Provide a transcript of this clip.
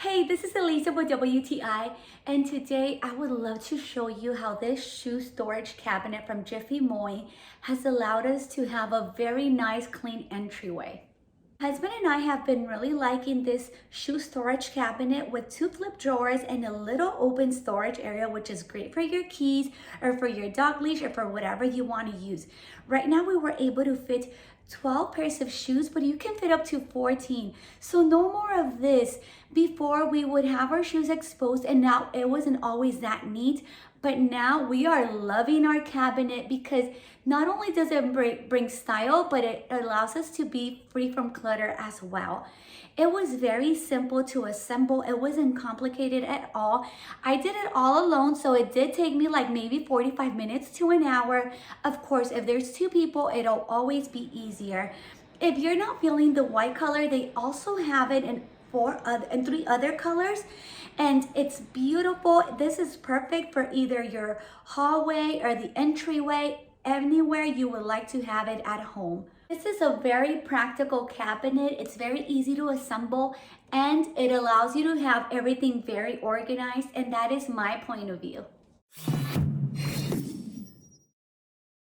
Hey, this is Elisa with WTI, and today I would love to show you how this shoe storage cabinet from Gyfimoie has allowed us to have a very nice clean entryway. Husband and I have been really liking this shoe storage cabinet with two flip drawers and a little open storage area, which is great for your keys or for your dog leash or for whatever you want to use. Right now we were able to fit 12 pairs of shoes, but you can fit up to 14. So no more of this. Before we would have our shoes exposed and now it wasn't always that neat. But now we are loving our cabinet because not only does it bring style, but it allows us to be free from clutter as well. It was very simple to assemble. It wasn't complicated at all. I did it all alone, so it did take me like maybe 45 minutes to an hour. Of course, if there's two people, it'll always be easier. If you're not feeling the white color, they also have it in three other colors, and it's beautiful. This is perfect for either your hallway or the entryway, anywhere you would like to have it at home. This is a very practical cabinet. It's very easy to assemble and it allows you to have everything very organized, and that is my point of view.